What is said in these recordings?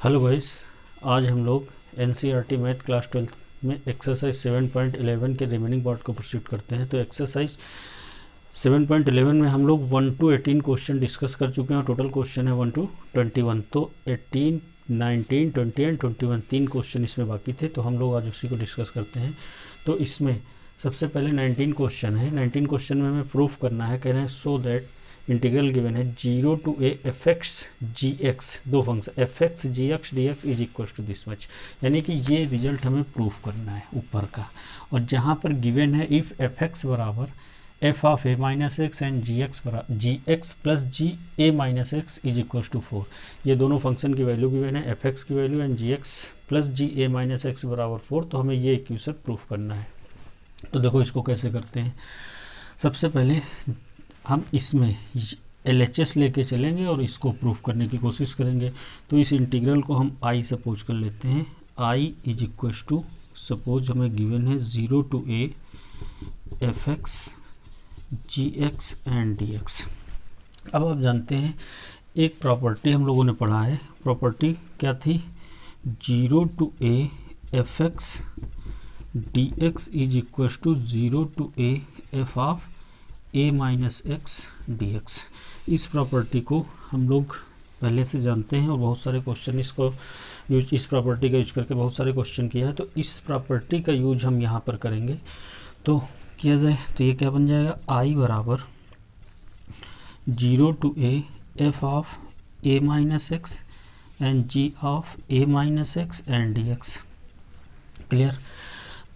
Hello guys, आज हम लोग एनसीईआरटी मैथ क्लास 12 में एक्सरसाइज 7.11 के रिमेनिंग पार्ट को प्रोसीड करते हैं। तो एक्सरसाइज 7.11 में हम लोग 1 to 18 क्वेश्चन डिस्कस कर चुके हैं और टोटल क्वेश्चन है 1 to 21। तो 18, 19, 20 एंड 21 तीन क्वेश्चन इसमें बाकी थे, तो हम लोग आज उसी को डिस्कस करते हैं। तो इसमें सबसे पहले 19 क्वेश्चन है। 19 क्वेश्चन में हमें प्रूफ करना है, कह रहे हैं सो दैट इंटीग्रल गिवन है 0 to a fx gx, दो function fx gx dx is equal to this much, यानी कि ये रिजल्ट हमें प्रूफ करना है ऊपर का। और जहाँ पर गिवन है इफ fx बराबर f of a minus x and gx बराबर gx plus g a minus x is equal to 4, ये दोनों फंक्शन की वैल्यू गिवन है fx की value and gx plus g a minus x बराबर 4। तो हमें ये इक्वेशन प्रूफ करना है। तो देखो इसको कैसे करते हैं। सबसे पहले हम इसमें LHS लेके चलेंगे और इसको प्रूफ करने की कोशिश करेंगे। तो इस इंटीग्रल को हम I सपोज कर लेते हैं। I is equal to, suppose हमें गिवन है 0 to a fx gx and dx। अब आप जानते हैं एक प्रॉपर्टी हम लोगों ने पढ़ा है, प्रॉपर्टी क्या थी, 0 to a fx dx is equal to 0 to a f of a minus x d x. इस प्रॉपर्टी को हम लोग पहले से जानते हैं और बहुत सारे क्वेश्चन इसको यूज, इस प्रॉपर्टी का यूज करके बहुत सारे क्वेश्चन किया है। तो इस प्रॉपर्टी का यूज हम यहाँ पर करेंगे। तो किया जाए तो ये क्या बन जाएगा, आई बराबर 0 to a f of a minus x and g of a minus x and D x. Clear.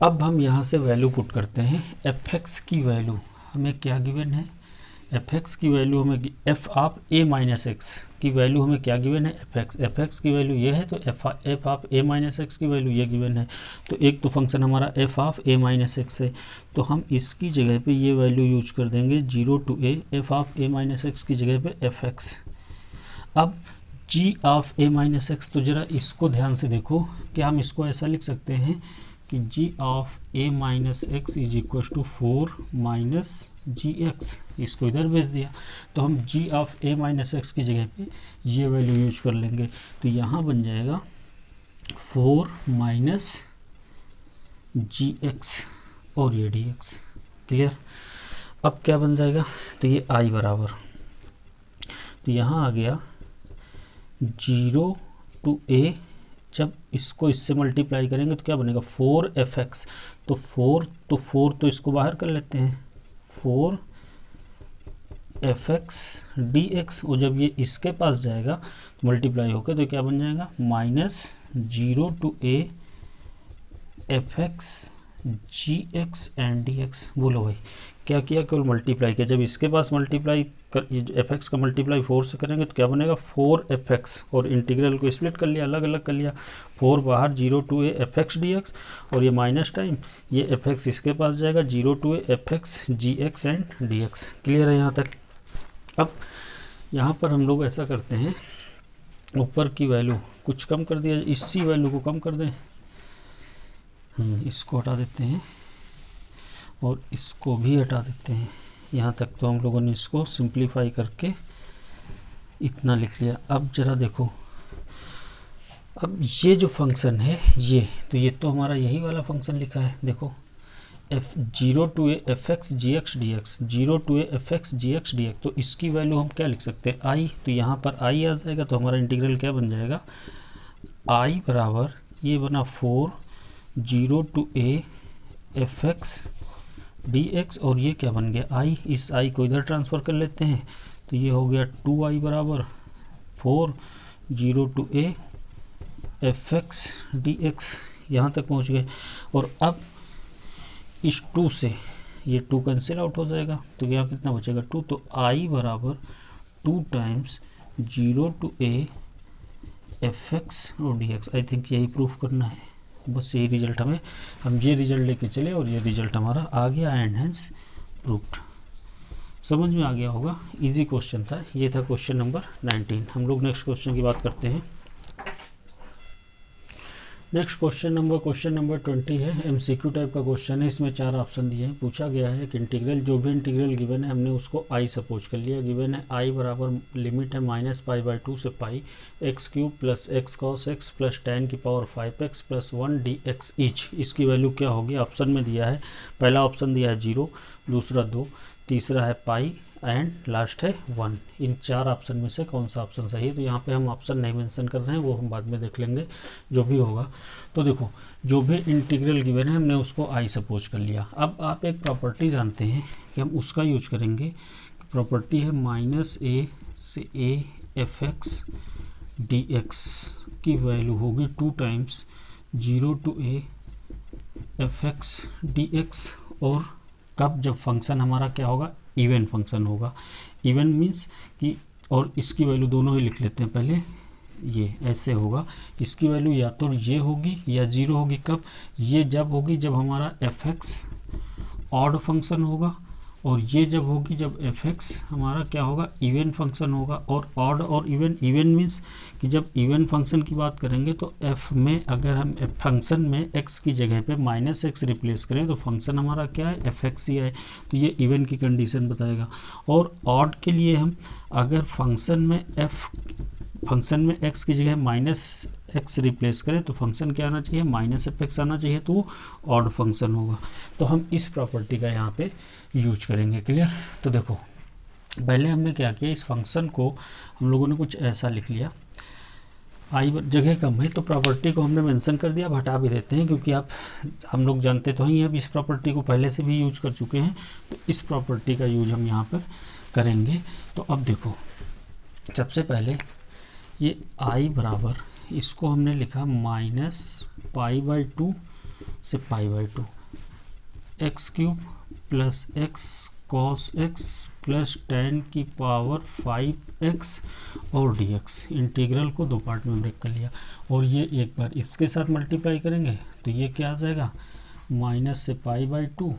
अब हम यहाँ से वैल्यू पुट करते हैं। fx की वैल्यू हमें क्या गिवन है, fx की वैल्यू हमें f of a minus x की वैल्यू हमें क्या गिवन है, fx की वैल्यू ये है, तो f of a minus x की वैल्यू ये गिवन है। तो एक तो फंक्शन हमारा f of a minus x है, तो हम इसकी जगह पे ये वैल्यू यूज कर देंगे 0 to a f of a minus x की जगह पे fx। अब g of a minus x, तो ज़रा इसको ध्यान से देखो, क्या हम इसको ऐसा लिख सकते हैं कि g of a minus x is equal to 4 minus g x, इसको इधर भेज दिया। तो हम g of a minus x की जगह पे ये वैल्यू यूज कर लेंगे। तो यहाँ बन जाएगा 4 माइनस जी एक्स और ये dx। क्लियर। अब क्या बन जाएगा, तो ये i बराबर, तो यहाँ आ गया 0 to a, जब इसको इससे मल्टीप्लाई करेंगे तो क्या बनेगा 4fx। तो 4 तो इसको बाहर कर लेते हैं, 4fx dx, और जब ये इसके पास जाएगा तो मल्टीप्लाई होकर तो क्या बन जाएगा minus 0 to a fx gx and dx। बोलो भाई क्या किया, केवल मल्टीप्लाई किया। जब इसके पास मल्टीप्लाई कर, fx का मल्टीप्लाई 4 से करेंगे तो क्या बनेगा 4fx, और इंटीग्रल को स्प्लिट कर लिया, अलग अलग कर लिया। 4 बाहर 0 to a fx dx, और ये माइनस टाइम ये fx इसके पास जाएगा 0 to a fx gx and dx। Clear है यहाँ तक। अब यहाँ पर हम लोग ऐसा करते हैं, ऊपर की वैल्यू कुछ कम कर दिया, इसी वैल्यू को कम कर दें, इसको हटा देते हैं और इसको भी हटा देते हैं। यहाँ तक तो हम लोगों ने इसको सिंप्लीफाई करके इतना लिख लिया। अब जरा देखो, अब ये जो फंक्शन है ये, तो ये तो हमारा यही वाला फंक्शन लिखा है। देखो f0 to a fx gx dx, 0 to a fx gx dx, तो इसकी वैल्यू हम क्या लिख सकते हैं i। तो यहाँ पर i आ जाएगा, तो हमारा इंटीग्रल क्या बन जाएगा, i बराबर ये बना 4 0 to a fx dx, और ये क्या बन गया i, इस i को इधर ट्रांसफ़र कर लेते हैं, तो ये हो गया 2i बराबर 4 0 to a fx dx। यहाँ तक पहुँच गए। और अब इस 2 से ये 2 कैंसिल आउट हो जाएगा, तो यहाँ कितना बचेगा 2, तो i बराबर 2 टाइम्स 0 to a fx और dx। आई थिंक यही प्रूफ करना है, बस यही रिजल्ट हमें, हम ये रिजल्ट लेके चले और ये रिजल्ट हमारा आ गया एंड हेंस प्रूव्ड। समझ में आ गया होगा, इजी क्वेश्चन था। ये था क्वेश्चन नंबर 19। हम लोग नेक्स्ट क्वेश्चन की बात करते हैं। नेक्स्ट क्वेश्चन नंबर 20 है, MCQ टाइप का क्वेश्चन है। इसमें 4 ऑप्शन दिए हैं। पूछा गया है कि इंटीग्रल, जो भी इंटीग्रल गिवन है हमने उसको आई सपोज कर लिया। गिवन है आई बराबर लिमिट है -π/2 से पाई x³ plus x cos x plus tan की power 5x plus 1 dx each. इसकी वैल्यू क्या होगी? ऑप्शन में दिया है, पहला ऑप्शन दिया है 0, दूसरा 2, तीसरा है पाई एंड लास्ट है 1। इन 4 ऑप्शन में से कौन सा ऑप्शन सही है? तो यहाँ पे हम ऑप्शन नहीं मेंशन कर रहे हैं, वो हम बाद में देख लेंगे जो भी होगा। तो देखो, जो भी इंटीग्रल गिवन है हमने उसको आई सपोज कर लिया। अब आप एक प्रॉपर्टी जानते हैं कि हम उसका यूज करेंगे। प्रॉपर्टी है -a से a fx dx की वैल्यू होगी 2 times 0 to a fx dx। और कब? जब फंक्शन हमारा क्या होगा? इवन फंक्शन होगा। इवन मीन्स कि, और इसकी वैल्यू दोनों ही लिख लेते हैं पहले, ये ऐसे होगा। इसकी वैल्यू या तो ये होगी या 0 होगी। कब? ये जब होगी जब हमारा fx ऑड फंक्शन होगा, और ये जब होगी जब fx हमारा क्या होगा? इवन फंक्शन होगा। और ऑड और इवन, इवन मीन्स कि जब इवन फंक्शन की बात करेंगे तो f में अगर हम फंक्शन में x की जगह पे -x रिप्लेस करें तो फंक्शन हमारा क्या है? fx ही है। तो ये इवन की कंडीशन बताएगा। और ऑड के लिए हम अगर फंक्शन में x की जगह -x रिप्लेस करें तो फंक्शन क्या आना चाहिए? -fx आना चाहिए, तो वो ऑड फंक्शन होगा। तो हम इस प्रॉपर्टी का यहाँ पे यूज करेंगे। क्लियर? तो देखो, पहले हमने क्या किया, इस फंक्शन को हम लोगों ने कुछ ऐसा लिख लिया। आई जगह कम है तो प्रॉपर्टी को हमने मेंशन कर दिया। अब हटा भी देते हैं क्योंकि हम लोग जानते तो ही, अब इस प्रॉपर्टी को पहले से भी यूज कर चुके हैं, तो इस प्रॉपर्टी का यूज हम यहाँ पर करेंगे। तो अब देखो, सबसे पहले ये आई बराबर, इसको हमने लिखा -π/2 से π/2 x³ plus x cos x plus tan की पावर 5x और dx। इंटीग्रल को 2 पार्ट में ब्रेक कर लिया, और ये एक बार इसके साथ मल्टीप्लाई करेंगे तो ये क्या आ जाएगा? माइनस से π/2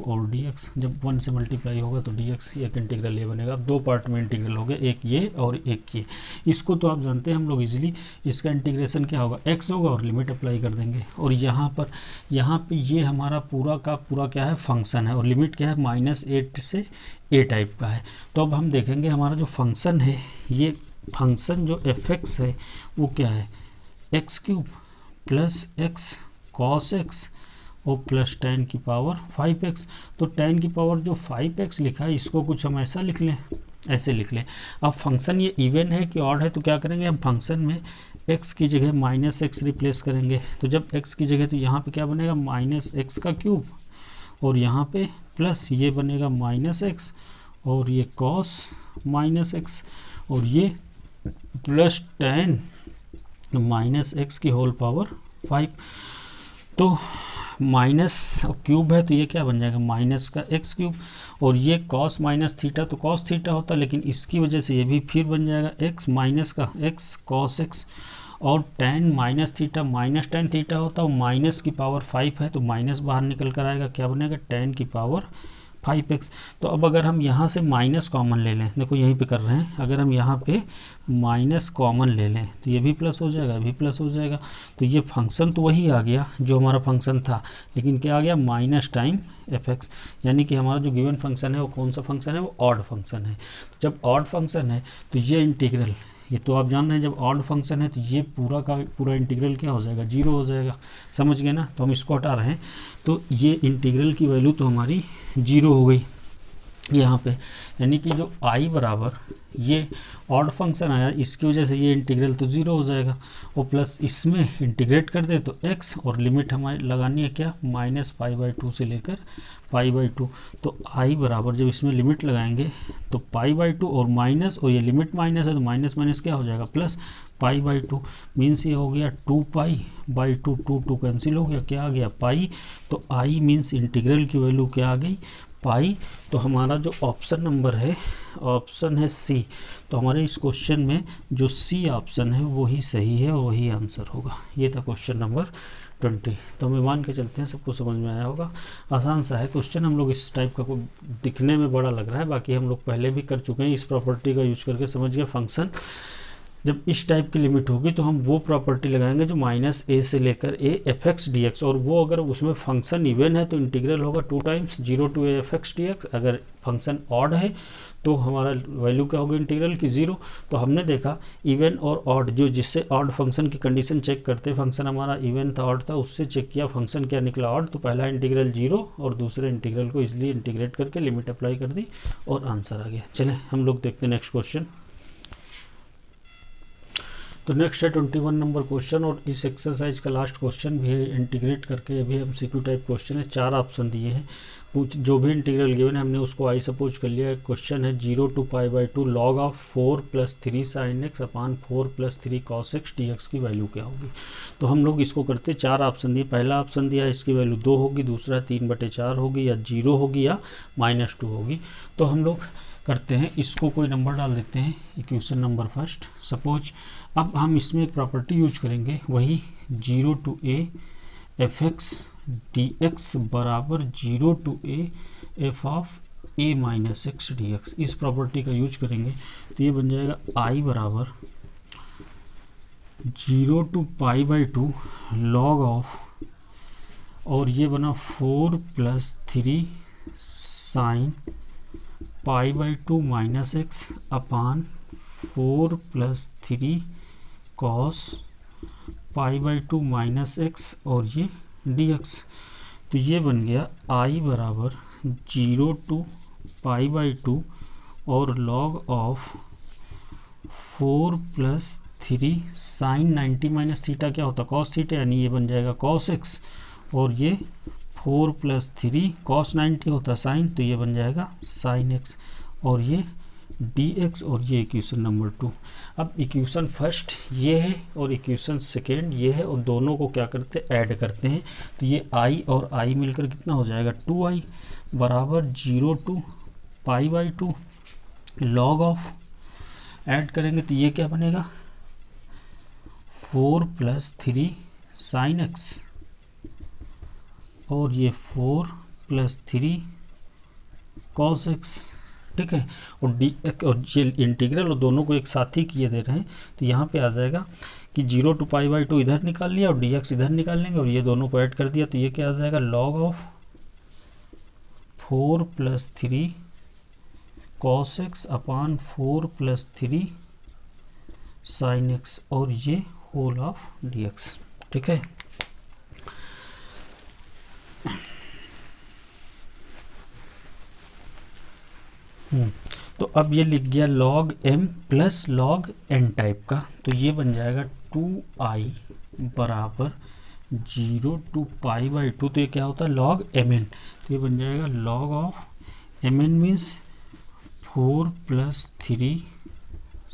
और dx। जब 1 से मल्टीप्लाई होगा तो dx एक इंटीग्रल ये बनेगा। अब 2 पार्ट में इंटीग्रल हो गया, एक ये और एक ये। इसको तो आप जानते हैं हम लोग इजीली, इसका इंटीग्रेशन क्या होगा? x होगा और लिमिट अप्लाई कर देंगे। और यहाँ पे ये हमारा पूरा का पूरा क्या है? फंक्शन है, और लिमिट क्या है? -8 से a टाइप का है। तो अब हम देखेंगे हमारा जो फंक्शन है, ये फंक्शन जो fx है वो क्या है? x³ plus x cos x और प्लस tan की पावर 5x। तो tan की पावर जो 5x लिखा है इसको कुछ हम ऐसा लिख लें, ऐसे लिख लें। अब फंक्शन ये इवन है कि ऑड है, तो क्या करेंगे हम? फंक्शन में x की जगह -x रिप्लेस करेंगे। तो जब x की जगह, तो यहाँ पे क्या बनेगा? -x³ और यहाँ पे प्लस ये बनेगा -x और ये cos -x और ये प्लस tan -x की होल पावर 5। तो माइनस क्यूब है तो ये क्या बन जाएगा? माइनस का x³ और ये cos -थीटा, तो cos थीटा होता, लेकिन इसकी वजह से ये भी फिर बन जाएगा x माइनस का x cos x और tan -theta minus tan theta होता, और माइनस की पावर 5 है तो माइनस बाहर निकल कर आएगा, क्या बनेगा? tan की पावर 5x। तो अब अगर हम यहाँ से माइनस कॉमन ले लें, देखो यहीं पे कर रहे हैं, अगर हम यहाँ पे माइनस कॉमन ले लें तो ये भी प्लस हो जाएगा, भी प्लस हो जाएगा। तो ये फंक्शन तो वही आ गया जो हमारा फंक्शन था, लेकिन क्या आ गया? Minus time fx। यानी कि हमारा जो गिवन फंक्शन है वो कौन सा फंक्शन है? वो ऑड फंक्शन है। तो जब ऑड फंक्शन है तो ये इंटीग्रल, ये तो आप जान रहे हैं, जब ऑड फंक्शन है तो ये पूरा का पूरा इंटीग्रल क्या हो जाएगा? 0 हो जाएगा। समझ गए ना? तो हम इसको हटा रहे हैं, तो ये इंटीग्रल की वैल्यू तो हमारी 0 हो गई यहाँ पे। यानी कि जो i बराबर ये ऑड फंक्शन आया, इसकी वजह से ये इंटीग्रल तो 0 हो जाएगा, और प्लस इसमें इंटीग्रेट कर दे तो x, और लिमिट हमारी लगानी है क्या? -π/2 से लेकर π/2। तो i बराबर जब इसमें लिमिट लगाएंगे तो π/2 और माइनस, और ये लिमिट माइनस है तो माइनस माइनस क्या हो जाएगा? प्लस π/2। मीन्स ये हो गया 2π/2, 2 कैंसिल हो गया, क्या आ गया? पाई। तो i मीन्स इंटीग्रल की वैल्यू क्या आ गई? पाई। तो हमारा जो ऑप्शन नंबर है, ऑप्शन है सी। तो हमारे इस क्वेश्चन में जो सी ऑप्शन है वही सही है और वही आंसर होगा। ये था क्वेश्चन नंबर 20। तो हमें मान के चलते हैं सबको समझ में आया होगा। आसान सा है क्वेश्चन, हम लोग इस टाइप का दिखने में बड़ा लग रहा है, बाकी हम लोग पहले भी कर चुके हैं। इस प्रॉपर्टी का यूज करके समझ गए फंक्शन जब इस टाइप की लिमिट होगी तो हम वो प्रॉपर्टी लगाएंगे जो माइनस ए से लेकर ए एफ एक्स डी एक्स, और वो अगर उसमें फंक्शन इवन है तो इंटीग्रल होगा 2 times 0 to a f x d x. अगर फंक्शन ऑड है तो हमारा वैल्यू क्या होगा इंटीग्रल की 0। तो हमने देखा इवन और ऑड, जो जिससे ऑड फंक्शन की कंडीशन चेक करते, फंक्शन हमारा इवन था ऑड था, उससे चेक किया फंक्शन क्या निकला ऑड, तो पहला इंटीग्रल 0 और दूसरे इंटीग्रल को इसलिए इंटीग्रेट करके लिमिट अप्लाई कर दी और आंसर आ गया। चलें हम लोग देखते हैं नेक्स्ट क्वेश्चन। तो नेक्स्ट है 21 नंबर क्वेश्चन, और इस एक्सरसाइज का लास्ट क्वेश्चन भी है इंटीग्रेट करके। ये भी एमसीक्यू टाइप क्वेश्चन है, 4 ऑप्शन दिए हैं, जो भी इंटीग्रल गिवन है हमने उसको आई सपोज कर लिया है। क्वेश्चन है 0 to π/2 log of 4 + 3 sin x upon 4 + 3 cos x dx की वैल्यू क्या होगी। तो हम लोग इसको करते 4 ऑप्शन दिए, पहला ऑप्शन दिया है इसकी वैल्यू 2 होगी, दूसरा 3/4 होगी, या 0 होगी या -2 होगी। तो हम लोग करते हैं इसको कोई नंबर डाल देते हैं, इक्वेशन नंबर फर्स्ट सपोज। अब हम इसमें एक प्रॉपर्टी यूज करेंगे, वही 0 to a f x d x बराबर 0 to a f of a minus x d x, इस प्रॉपर्टी का यूज करेंगे। तो ये बन जाएगा i बराबर 0 टू π/2 log ऑफ, और ये बना 4 + 3 साइन π/2 माइनस एक्स अपान 4 + 3 कॉस π/2 माइनस एक्स और ये dx। तो ये बन गया i बराबर 0 टू π/2 और log of 4 + 3 sine 90 minus theta क्या होता है cos थीटा, यानी ये बन जाएगा cos x, और ये 4 + 3 cos 90 होता है साइन, तो ये बन जाएगा sin x, और ये dx, और ये इक्वेशन नंबर 2। अब इक्वेशन फर्स्ट ये है और इक्वेशन सेकेंड ये है, और दोनों को क्या करते हैं ऐड करते हैं। तो ये i और i मिलकर कितना हो जाएगा 2i बराबर 0 टू π/2 log ऑफ, ऐड करेंगे तो ये क्या बनेगा 4 + 3 sin x, और ये 4 + 3 cos x, ठीक है। और डी और ये इंटीग्रल और दोनों को एक साथ ही किए दे रहे हैं, तो यहाँ पे आ जाएगा कि 0 टू π/2 इधर निकाल लिया और dx इधर निकाल लेंगे, और ये दोनों को ऐड कर दिया, तो ये क्या आ जाएगा log of 4 + 3 cos x upon 4 + 3 sin x, और ये होल ऑफ dx, ठीक है। तो अब ये लिख गया log m + log n type का, तो ये बन जाएगा 2i बराबर 0 टू π/2, तो ये क्या होता है log mn, तो ये बन जाएगा log of mn means 4 + 3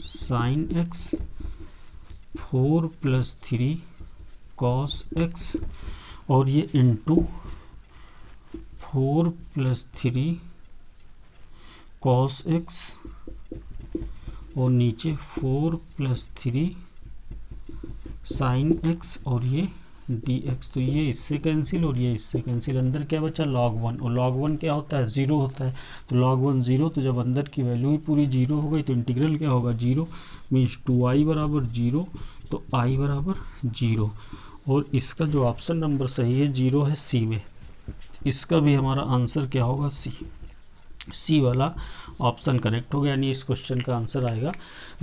sin x 4 + 3 cos x, और ये इंटू 4 + 3 cos x, और नीचे 4 + 3 sin x, और ये dx। तो ये इससे कैंसिल और ये इससे कैंसिल, अंदर क्या बचा log 1, और log 1 क्या होता है 0 होता है, तो log 1 0, तो जब अंदर की वैल्यू ही पूरी 0 हो गई तो इंटीग्रल क्या होगा 0 मीन्स 2i बराबर 0, तो i बराबर 0, और इसका जो ऑप्शन नंबर सही है 0 है सी में, इसका भी हमारा आंसर क्या होगा सी वाला ऑप्शन करेक्ट हो गया, यानी इस क्वेश्चन का आंसर आएगा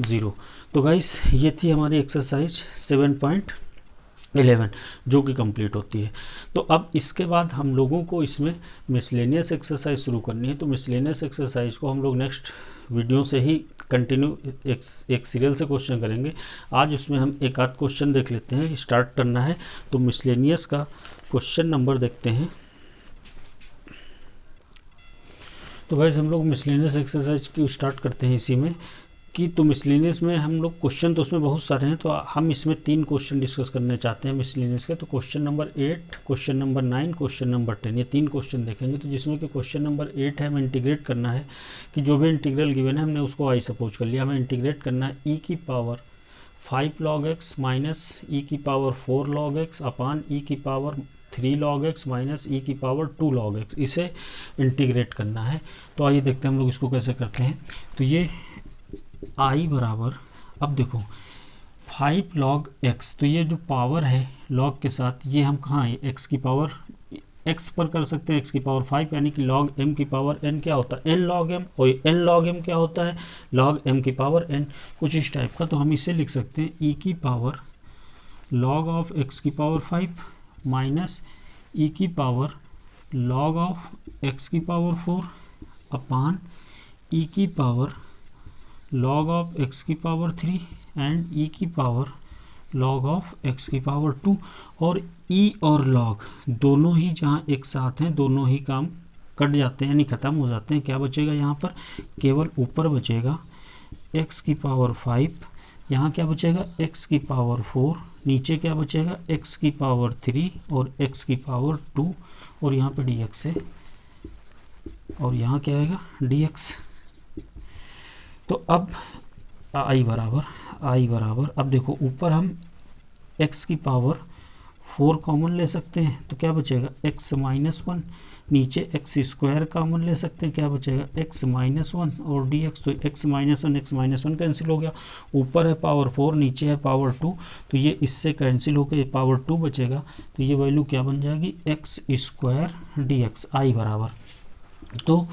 0। तो गाइस ये थी हमारी एक्सरसाइज 7.11 जो कि कंप्लीट होती है। तो अब इसके बाद हम लोगों को इसमें मिसलेनियस एक्सरसाइज शुरू करनी है, तो मिसलेनियस एक्सरसाइज को हम लोग नेक्स्ट वीडियो से ही कंटिन्यू एक सीरियल से क्वेश्चन करेंगे। आज उसमें हम एक आध क्वेश्चन देख लेते हैं, स्टार्ट करना है। तो मिसलेनियस का क्वेश्चन नंबर देखते हैं। तो गाइस हम लोग मिसलेनियस एक्सरसाइज की स्टार्ट करते हैं इसी में कि, तो मिसलेनियस में हम लोग क्वेश्चन तो उसमें बहुत सारे हैं, तो हम इसमें 3 क्वेश्चन डिस्कस करने चाहते हैं मिसलेनियस के। तो question number 8, question number 9, question number 10, ये 3 क्वेश्चन देखेंगे। तो जिसमें कि क्वेश्चन नंबर 8 है, हमें इंटीग्रेट करना है कि जो भी इंटीग्रल गिवन है हमने उसको आई सपोज कर लिया, हमें इंटीग्रेट करना है e की power 5 log x minus e की पावर 4 log x अपान e की power 3 log x minus e की पावर 2 log x, इसे इंटीग्रेट करना है। तो आइए देखते हैं हम लोग इसको कैसे करते हैं। तो ये i बराबर, अब देखो 5 log x, तो ये जो पावर है log के साथ, ये हम कहाँ है x की पावर x पर कर सकते हैं, x की पावर 5, यानी कि log m की पावर n क्या होता है n log m, और n log m क्या होता है log m की पावर n, कुछ इस टाइप का। तो हम इसे लिख सकते हैं e की पावर log ऑफ x की पावर 5 माइनस e की पावर log ऑफ x की पावर 4 अपान e की पावर log ऑफ x की पावर 3 एंड e की पावर log ऑफ x की पावर 2। और e और log दोनों ही जहाँ एक साथ हैं, दोनों ही काम कट जाते हैं, यानी ख़त्म हो जाते हैं। क्या बचेगा यहाँ पर, केवल ऊपर बचेगा x की पावर 5, यहाँ क्या बचेगा x की पावर 4, नीचे क्या बचेगा x की पावर 3 और x की पावर 2, और यहाँ पे dx है, और यहाँ क्या आएगा dx। तो अब i बराबर अब देखो ऊपर हम x की पावर 4 कॉमन ले सकते हैं, तो क्या बचेगा x माइनस 1, नीचे x स्क्वायर कॉमन ले सकते हैं, क्या बचेगा x माइनस 1 और dx, तो x माइनस 1 कैंसिल हो गया, ऊपर है पावर 4 नीचे है पावर 2, तो ये इससे कैंसिल होकर पावर 2 बचेगा, तो ये वैल्यू क्या बन जाएगी x स्क्वायर dx i बराबर। तो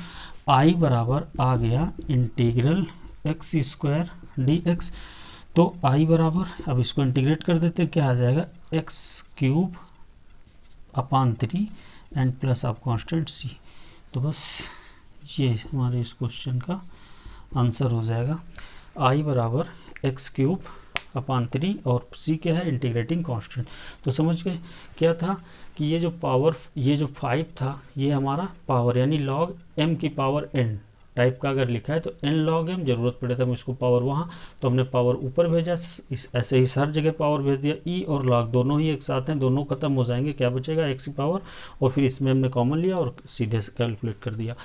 i बराबर आ गया इंटीग्रल x स्क्वायर dx। तो i बराबर, अब इसको इंटीग्रेट कर देते, क्या आ जाएगा x cube upon 3 and plus आप कांस्टेंट c। तो बस ये हमारे इस क्वेश्चन का आंसर हो जाएगा। i बराबर x क्यूब अपान 3 और c क्या है इंटीग्रेटिंग कांस्टेंट। तो समझ गए क्या था कि ये जो पावर, ये जो 5 था ये हमारा पावर यानी log m की पावर n टाइप का अगर लिखा है तो n log m, जरूरत पड़े तो हम इसको पावर वहाँ, तो हमने पावर ऊपर भेजा, इस ऐसे ही हर जगह पावर भेज दिया। e और log दोनों ही एक साथ हैं, दोनों खत्म हो जाएंगे, क्या बचेगा x की पावर, और फिर इसमें हमने कॉमन लिया और सीधे से कैलकुलेट कर दिया।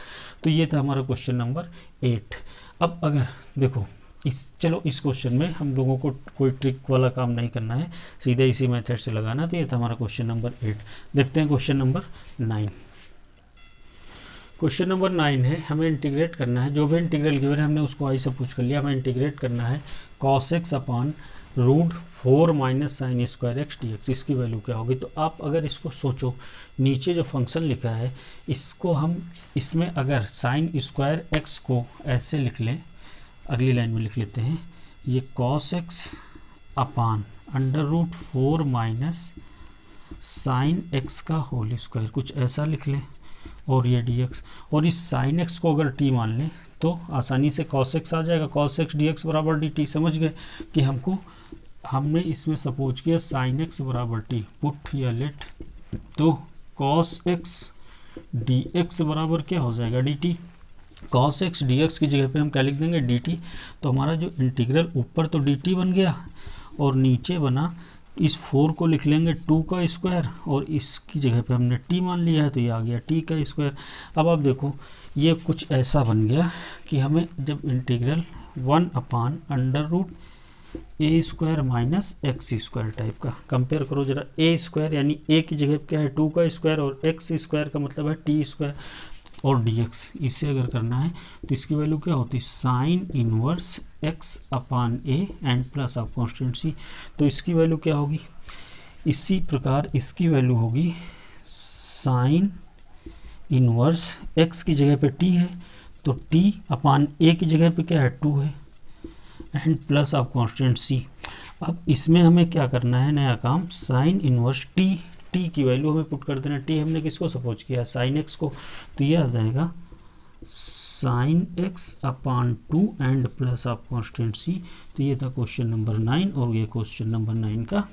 तो ये था हमारा क्वेश्चन नंबर 8। अब अगर देखो चलो इस क्वेश्चन में हम लोगों को कोई ट्रिक वाला काम नहीं करना है, सीधे इसी मेथड से लगाना। तो ये था हमारा क्वेश्चन नंबर 8। देखते हैं क्वेश्चन नंबर 9। क्वेश्चन नंबर 9 है, हमें इंटीग्रेट करना है, जो भी इंटीग्रल गिवन है हमने उसको आई से पूछ कर लिया, हमें इंटीग्रेट करना है cos x upon root 4 minus sine square x d x. इसकी वैल्यू क्या होगी। तो आप अगर इसको सोचो, नीचे जो फंक्शन लिखा है इसको हम, इसमें अगर साइन स्क्वायर एक्स को ऐसे लिख लें, अगली लाइन में लिख लेते हैं, ये cos x upon under root 4 minus sine x का होल स्क्वायर, कुछ ऐसा लिख लें, और ये dx, और इस sin x को अगर t मान लें तो आसानी से cos x आ जाएगा, cos x dx बराबर dt। समझ गए कि हमने इसमें सपोज किया sin x बराबर t, पुट या लेट, तो cos x dx बराबर क्या हो जाएगा dt। cos x dx की जगह पे हम क्या लिख देंगे dt। तो हमारा जो इंटीग्रल ऊपर तो dt बन गया और नीचे बना, इस 4 को लिख लेंगे 2 का स्क्वायर और इसकी जगह पे हमने t मान लिया है, तो ये आ गया t का स्क्वायर। अब आप देखो ये कुछ ऐसा बन गया कि हमें जब integral 1 upon under root a square minus x square type का, कंपेयर करो जरा, ए स्क्वायर यानी ए की जगह क्या है 2 का स्क्वायर और एक्स स्क्वायर का मतलब है टी स्क्वायर और dx, इसे अगर करना है तो इसकी वैल्यू क्या होती है sine inverse x upon A and plus of constant c। तो इसकी वैल्यू क्या होगी, इसी प्रकार इसकी वैल्यू होगी साइन इनवर्स x की जगह पे t है तो t अपान a की जगह पे क्या है 2 है and plus of constant c। अब इसमें हमें क्या करना है, नया काम, साइन इनवर्स t की वैल्यू हमें पुट कर देना। t हमने किसको सपोज किया साइन x को, तो ये आ जाएगा sine x upon 2 and plus of constant c। तो ये था क्वेश्चन नंबर 9 और ये क्वेश्चन नंबर 9 का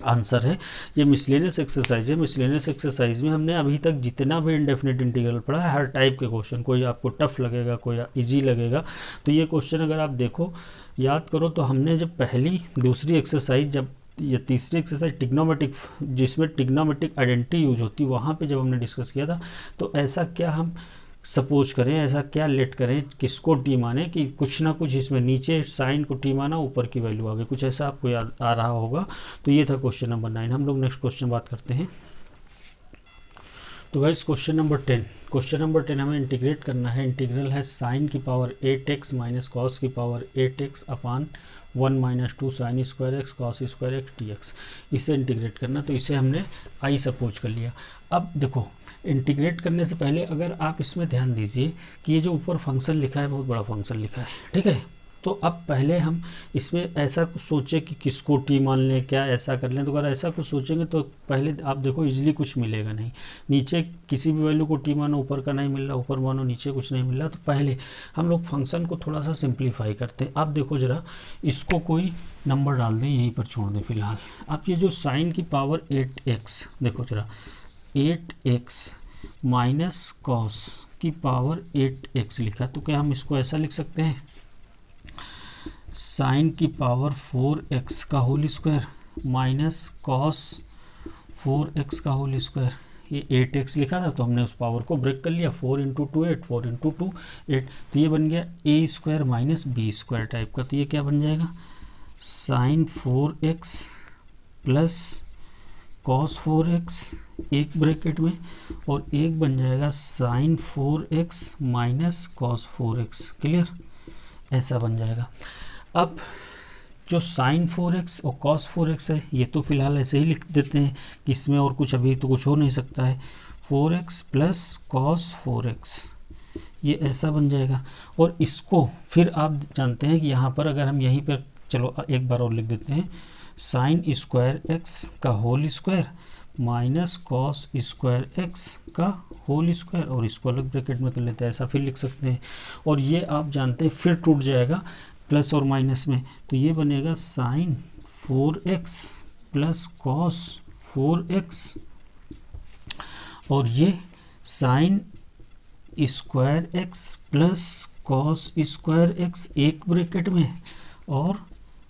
आंसर है। ये मिसलेनियस एक्सरसाइज है। मिसलेनियस एक्सरसाइज में हमने अभी तक जितना भी इंडेफिनिट इंटीग्रल पढ़ा है, हर टाइप के क्वेश्चन, कोई आपको टफ लगेगा कोई इजी लगेगा। तो ये क्वेश्चन अगर आप देखो, याद करो, तो हमने जब पहली दूसरी एक्सरसाइज, जब ये तीसरी एक्सरसाइज टिग्नोमेट्रिक, जिसमें टिग्नोमेट्रिक आइडेंटिटी यूज होती है, वहाँ पे जब हमने डिस्कस किया था, तो ऐसा क्या हम सपोज करें, ऐसा क्या लेट करें, किसको टी माने कि कुछ ना कुछ इसमें नीचे साइन को टी माना, ऊपर की वैल्यू आ गई, कुछ ऐसा आपको याद आ रहा होगा। तो ये था क्वेश्चन नंबर 9। हम लोग नेक्स्ट क्वेश्चन बात करते हैं। तो गाइस क्वेश्चन नंबर 10 हमें इंटीग्रेट करना है। इंटीग्रल है साइन की पावर 8x माइनस कॉस की पावर 8x अपान 1 minus 2 sine square x cos square x dx। इसे इंटीग्रेट करना, तो इसे हमने आई सपोज कर लिया। अब देखो, इंटीग्रेट करने से पहले अगर आप इसमें ध्यान दीजिए कि ये जो ऊपर फंक्शन लिखा है बहुत बड़ा फंक्शन लिखा है, ठीक है। तो अब पहले हम इसमें ऐसा कुछ सोचें कि किसको टी मान लें, क्या ऐसा कर लें। तो अगर ऐसा कुछ सोचेंगे तो पहले आप देखो इजीली कुछ मिलेगा नहीं। नीचे किसी भी वैल्यू को टी मानो, ऊपर का नहीं मिल रहा, ऊपर मानो नीचे कुछ नहीं मिल रहा। तो पहले हम लोग फंक्शन को थोड़ा सा सिंप्लीफाई करते हैं। आप देखो ज़रा, इसको कोई नंबर डाल दें, यहीं पर छोड़ दें फिलहाल। आप ये जो साइन की पावर 8x देखो ज़रा, 8x माइनस कॉस की पावर 8x लिखा, तो क्या हम इसको ऐसा लिख सकते हैं, साइन की पावर 4x का whole square minus cos 4x का होल स्क्वायर। ये 8x लिखा था तो हमने उस पावर को ब्रेक कर लिया, 4 इंटू 2 8, 4 इंटू 2 8, तो ये बन गया a square minus b square type का। तो ये क्या बन जाएगा, sign 4x plus cos 4x एक ब्रैकेट में, और एक बन जाएगा sign 4x minus cos 4x। Clear, ऐसा बन जाएगा। अब जो साइन 4x और कॉस 4x है, ये तो फिलहाल ऐसे ही लिख देते हैं कि इसमें और कुछ अभी तो कुछ हो नहीं सकता है। 4x प्लस कॉस 4x ये ऐसा बन जाएगा। और इसको फिर आप जानते हैं कि यहाँ पर अगर हम यहीं पर, चलो एक बार और लिख देते हैं, साइन स्क्वायर x का whole square minus cos square x का होल स्क्वायर, और इसको अलग ब्रैकेट में कर लेते हैं, ऐसा फिर लिख सकते हैं। और ये आप जानते हैं फिर टूट जाएगा प्लस और माइनस में, तो ये बनेगा sign 4x plus cos 4x, और ये sign square x plus cos square x एक ब्रैकेट में, और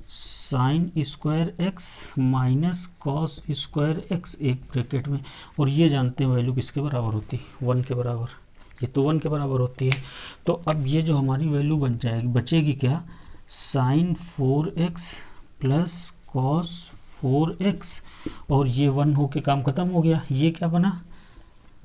sign square x minus cos square x एक ब्रैकेट में। और ये जानते हैं वैल्यू किसके बराबर होती है, 1 के बराबर। ये तो 1 के बराबर होती है। तो अब ये जो हमारी वैल्यू बन जाएगी, बचेगी क्या, sign 4x plus cos 4x, और ये 1 होके काम खत्म हो गया। ये क्या बना,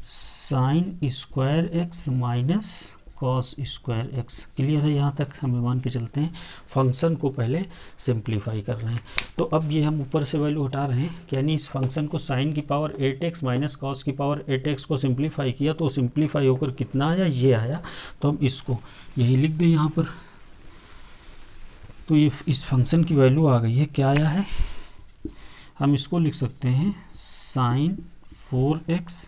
sign square x minus cos square x। Clear है, यहाँ तक हमें मान के चलते हैं। फंक्शन को पहले सिंप्लीफाई कर रहे हैं। तो अब ये हम ऊपर से वैल्यू हटा रहे हैं, यानी इस फंक्शन को साइन की पावर 8x माइनस कॉस की पावर 8x को सिंप्लीफाई किया, तो सिंप्लीफाई होकर कितना आया, ये आया। तो हम इसको यही लिख दें यहाँ पर। तो ये इस फंक्शन की वैल्यू आ गई है, क्या आया है, हम इसको लिख सकते हैं sine 4x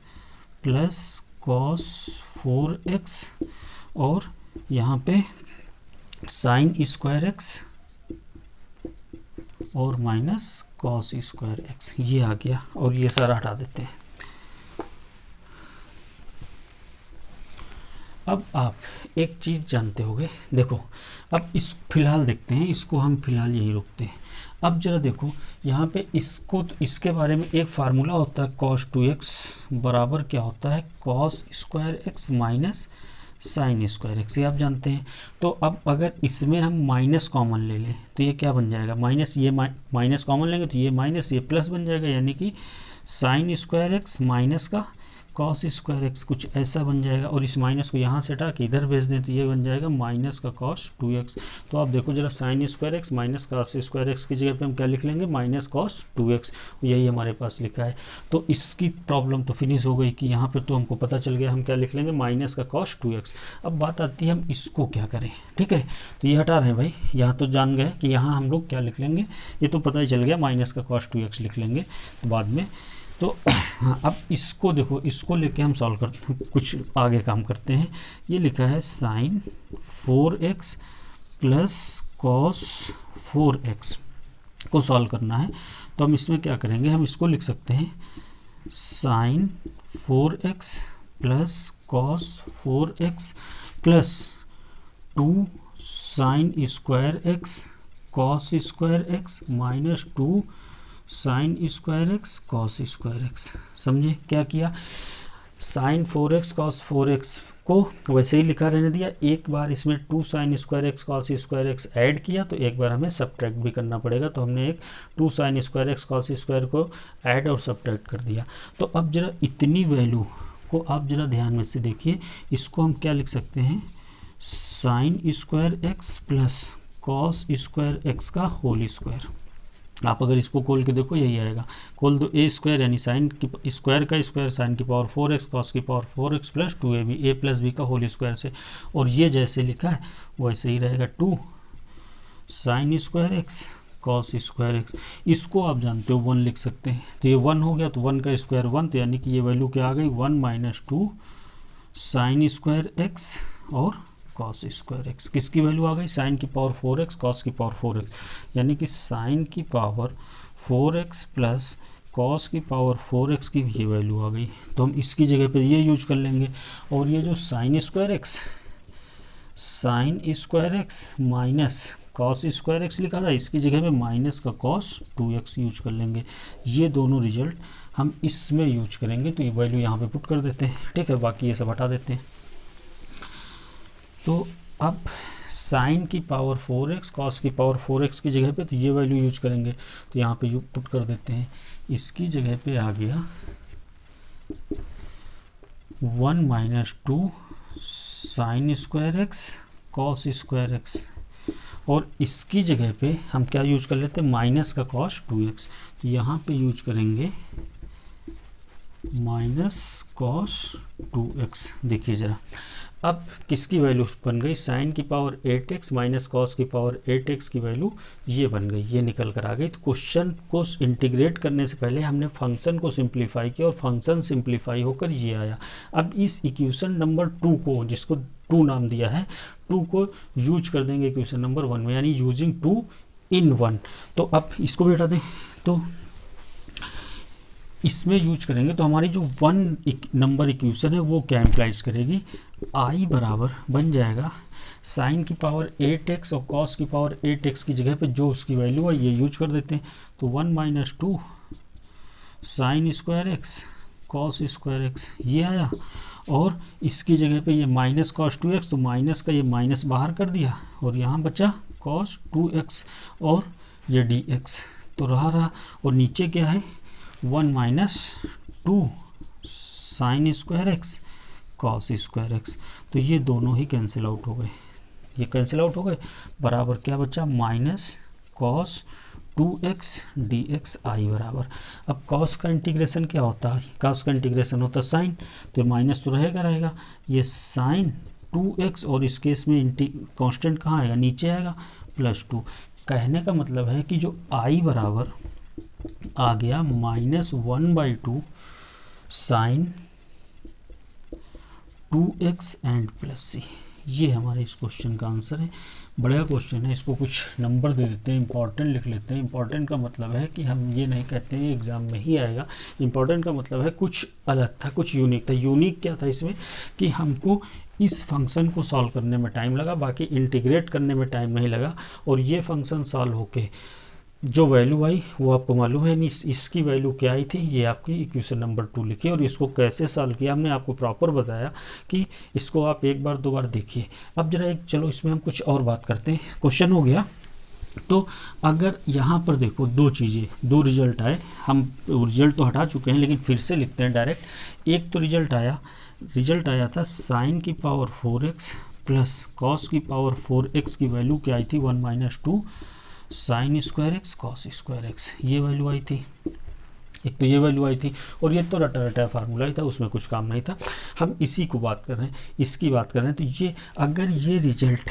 plus cos 4x, और यहाँ पे साइन स्क्वायर x और माइनस कॉस स्क्वायर x, ये आ गया। और ये सारा हटा देते हैं। अब आप एक चीज़ जानते होंगे, देखो अब इस फिलहाल देखते हैं, इसको हम फिलहाल यही रोकते हैं। अब जरा देखो यहाँ पे इसको, तो इसके बारे में एक फार्मूला होता है, cos 2x बराबर क्या होता है, cos square x minus sine square x, ये आप जानते हैं। तो अब अगर इसमें हम माइनस कॉमन ले लें तो ये क्या बन जाएगा, माइनस, ये माइनस कॉमन लेंगे तो ये माइनस, ये प्लस बन जाएगा, यानी कि साइन स्क्वायर x माइनस का कॉस स्क्वायर एक्स, कुछ ऐसा बन जाएगा। और इस माइनस को यहाँ से हटा के इधर भेज दें तो ये बन जाएगा माइनस का कॉस 2x। तो आप देखो जरा, sign square x minus cos square x की जगह पे हम क्या लिख लेंगे, माइनस कॉस 2x, यही हमारे पास लिखा है। तो इसकी प्रॉब्लम तो फिनिश हो गई कि यहाँ पर तो हमको पता चल गया हम क्या लिख लेंगे, माइनस का कॉस 2x। अब बात आती है हम इसको क्या करें, ठीक है। तो ये हटा रहे हैं भाई, यहाँ तो जान गए कि यहाँ हम लोग क्या लिख लेंगे, ये तो पता ही चल गया, माइनस का कॉस 2x लिख लेंगे बाद में। तो अब इसको देखो, इसको लेके हम सॉल्व करते हैं, कुछ आगे काम करते हैं। ये लिखा है sign 4x plus cos 4x को सॉल्व करना है। तो हम इसमें क्या करेंगे, हम इसको लिख सकते हैं sine 4x plus cos 4x plus 2 sine square x cos square x minus 2 sine square x cos square x. समझे क्या किया, साइन 4x कॉस 4x को वैसे ही लिखा रहने दिया, एक बार इसमें 2 sine square x cos square x add किया, तो एक बार हमें सब्ट्रैक्ट भी करना पड़ेगा। तो हमने एक 2 sine square x cos square को ऐड और सब्ट्रैक्ट कर दिया। तो अब जरा इतनी वैल्यू को आप जरा ध्यान में से देखिए, इसको हम क्या लिख सकते हैं, sine square x plus cos square x का होल स्क्वायर। आप अगर इसको खोल के देखो यही आएगा, खोल दो, ए स्क्वायर यानी साइन की स्क्वायर का स्क्वायर साइन की पावर 4x कॉस की पावर 4x प्लस 2ab, ए प्लस बी का होल स्क्वायर से, और ये जैसे लिखा है वैसे ही रहेगा, 2 sine square x cos square x. इसको आप जानते हो 1 लिख सकते हैं, तो ये 1 हो गया, तो 1 का स्क्वायर 1, तो यानी कि ये वैल्यू क्या आ गई, 1 माइनस 2 साइन स्क्वायर एक्स और कॉस स्क्वायर एक्स। किसकी वैल्यू आ गई, साइन की पावर 4x कॉस की पावर 4x, यानी कि साइन की पावर 4x प्लस कॉस की पावर 4x की ये वैल्यू आ गई। तो हम इसकी जगह पे ये यूज कर लेंगे, और ये जो sign square x minus cos square x लिखा था, इसकी जगह पे माइनस का कॉस 2x यूज कर लेंगे। ये दोनों रिजल्ट हम इसमें यूज करेंगे, तो ये वैल्यू यहाँ पे पुट कर देते हैं, ठीक है, बाकी ये सब हटा देते हैं। तो अब साइन की पावर 4x कॉस की पावर 4x की जगह पे तो ये वैल्यू यूज करेंगे, तो यहाँ पे पुट कर देते हैं, इसकी जगह पे आ गया 1 minus 2 sine square x cos square x, और इसकी जगह पे हम क्या यूज कर लेते हैं, माइनस का कॉस 2x, तो यहाँ पे यूज करेंगे माइनस कॉस 2x। देखिए ज़रा, अब किसकी वैल्यू बन गई, साइन की पावर 8x माइनस कॉस की पावर 8x की वैल्यू ये बन गई, ये निकल कर आ गई। तो क्वेश्चन को इंटीग्रेट करने से पहले हमने फंक्शन को सिंप्लीफाई किया, और फंक्शन सिंप्लीफाई होकर ये आया। अब इस इक्वेशन नंबर 2 को, जिसको 2 नाम दिया है, 2 को यूज कर देंगे इक्वेशन नंबर 1 में, यानी यूजिंग 2 इन 1। तो अब इसको भी हटा दें, तो इसमें यूज करेंगे, तो हमारी जो 1 नंबर इक्वेशन है वो क्या इम्प्लाइज करेगी, आई बराबर बन जाएगा साइन की पावर 8x और कॉस की पावर 8x की जगह पे जो उसकी वैल्यू है ये यूज कर देते हैं, तो 1 minus 2 sine square x cos square x ये आया, और इसकी जगह पे ये माइनस कॉस 2x, तो माइनस का ये माइनस बाहर कर दिया, और यहाँ बचा कॉस 2x और ये dx, तो रहा, और नीचे क्या है 1 minus 2 sine square x cos square x, तो ये दोनों ही कैंसिल आउट हो गए, ये कैंसिल आउट हो गए, बराबर क्या बचा, माइनस कॉस 2x dx आई बराबर। अब कॉस का इंटीग्रेशन क्या होता है, कॉस का इंटीग्रेशन होता है साइन, तो माइनस तो रहेगा, ये साइन 2x, और इस केस में कांस्टेंट कहाँ आएगा, नीचे आएगा, प्लस 2। कहने का मतलब है कि जो आई बराबर आ गया -1/2 साइन 2x एंड प्लस सी। ये हमारे इस क्वेश्चन का आंसर है। बड़ा क्वेश्चन है, इसको कुछ नंबर दे देते हैं, इंपॉर्टेंट लिख लेते हैं। इंपॉर्टेंट का मतलब है कि हम ये नहीं कहते हैं एग्जाम में ही आएगा, इंपॉर्टेंट का मतलब है कुछ अलग था, कुछ यूनिक था। यूनिक क्या था इसमें कि हमको इस फंक्शन को सॉल्व करने में टाइम लगा, बाकी इंटीग्रेट करने में टाइम नहीं लगा, और ये फंक्शन सॉल्व होके जो वैल्यू आई वो आपको मालूम है नहीं, इसकी वैल्यू क्या आई थी, ये आपकी इक्वेशन नंबर 2 लिखी, और इसको कैसे सॉल्व किया हमने आपको प्रॉपर बताया कि इसको आप एक बार दो बार देखिए। अब जरा चलो इसमें हम कुछ और बात करते हैं। क्वेश्चन हो गया, तो अगर यहाँ पर देखो दो चीज़ें, दो रिजल्ट आए, हम रिजल्ट तो हटा चुके हैं लेकिन फिर से लिखते हैं डायरेक्ट। एक तो रिजल्ट आया था साइन की पावर 4x प्लस कॉस की पावर 4x की वैल्यू क्या आई थी, 1 minus 2 sine square x cos square x, ये वैल्यू आई थी। एक तो ये वैल्यू आई थी, और ये तो रटा फार्मूला ही था, उसमें कुछ काम नहीं था। हम इसी को बात कर रहे हैं, इसकी बात कर रहे हैं। तो ये अगर ये रिजल्ट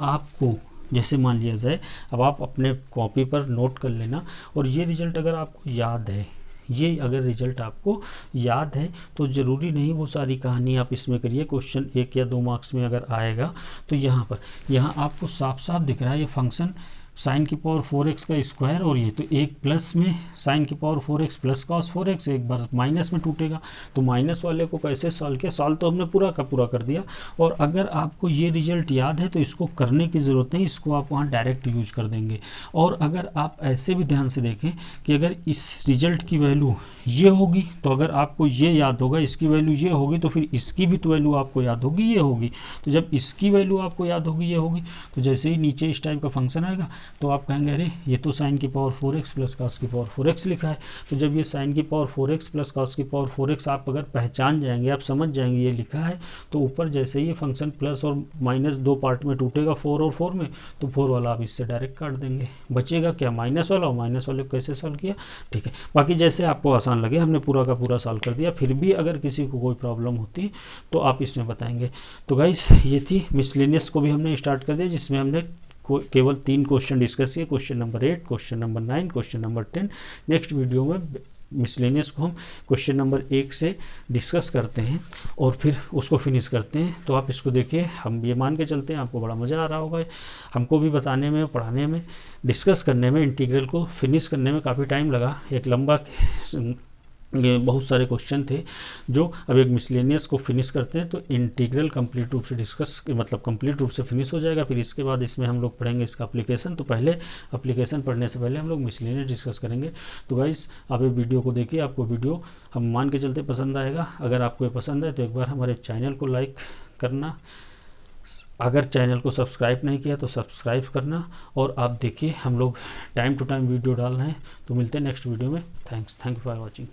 आपको, जैसे मान लिया जाए, अब आप अपने कॉपी पर नोट कर लेना, और ये रिजल्ट अगर आपको याद है, ये अगर रिजल्ट आपको याद है तो ज़रूरी नहीं वो सारी कहानी आप इसमें करिए। क्वेश्चन 1 या 2 मार्क्स में अगर आएगा तो यहाँ आपको साफ साफ दिख रहा है ये फंक्शन साइन की पावर 4x का स्क्वायर, और ये तो एक प्लस में साइन की power 4x plus cos 4x एक बार माइनस में टूटेगा। तो माइनस वाले को कैसे सॉल्व किया, सॉल्व तो हमने पूरा का पूरा कर दिया। और अगर आपको ये रिजल्ट याद है तो इसको करने की ज़रूरत नहीं, इसको आप वहाँ डायरेक्ट यूज कर देंगे। और अगर आप ऐसे भी ध्यान से देखें कि अगर इस रिजल्ट की वैल्यू ये होगी, तो अगर आपको ये याद होगा इसकी वैल्यू ये होगी, तो फिर इसकी भी तो वैल्यू आपको याद होगी ये होगी। तो जब इसकी वैल्यू आपको याद होगी ये होगी, तो जैसे ही नीचे इस टाइप का फंक्शन आएगा तो आप कहेंगे अरे ये तो साइन की पावर 4x प्लस कॉस की पावर 4x लिखा है। तो जब ये साइन की पावर 4x प्लस कॉस की पावर 4x आप अगर पहचान जाएंगे, आप समझ जाएंगे ये लिखा है, तो ऊपर जैसे ही ये फंक्शन प्लस और माइनस दो पार्ट में टूटेगा 4 और 4 में, तो 4 वाला आप इससे डायरेक्ट काट देंगे, बचेगा क्या माइनस वाला, और माइनस वाले को कैसे सॉल्व किया, ठीक है। बाकी जैसे आपको आसान लगे, हमने पूरा का पूरा सॉल्व कर दिया। फिर भी अगर किसी को कोई प्रॉब्लम होती तो आप इसमें बताएंगे। तो गाइस ये थी मिसलेनियस को भी हमने स्टार्ट कर दिया, जिसमें हमने केवल 3 क्वेश्चन डिस्कस किए, question number 8, question number 9, question number 10। Next video में मिसलेनियस को हम क्वेश्चन नंबर 1 से डिस्कस करते हैं और फिर उसको फिनिश करते हैं। तो आप इसको देखिए, हम ये मान के चलते हैं आपको बड़ा मज़ा आ रहा होगा। हमको भी बताने में, पढ़ाने में, डिस्कस करने में, इंटीग्रल को फिनिश करने में काफ़ी टाइम लगा। एक लंबा ये बहुत सारे क्वेश्चन थे जो अब एक मिसलेनियस को फिनिश करते हैं तो इंटीग्रल कंप्लीट रूप से डिस्कस, मतलब कंप्लीट रूप से फिनिश हो जाएगा। फिर इसके बाद इसमें हम लोग पढ़ेंगे इसका एप्लीकेशन। तो पहले एप्लीकेशन पढ़ने से पहले हम लोग मिसलेनियस डिस्कस करेंगे। तो गाइस आप ये वीडियो को देखिए, आपको वीडियो हम मान के चलते पसंद आएगा। अगर आपको ये पसंद है तो एक बार हमारे चैनल को लाइक करना, अगर चैनल को सब्सक्राइब नहीं किया तो सब्सक्राइब करना, और आप देखिए हम लोग टाइम टू टाइम वीडियो डाल रहे हैं। तो मिलते हैं नेक्स्ट वीडियो में। Thank you for watching.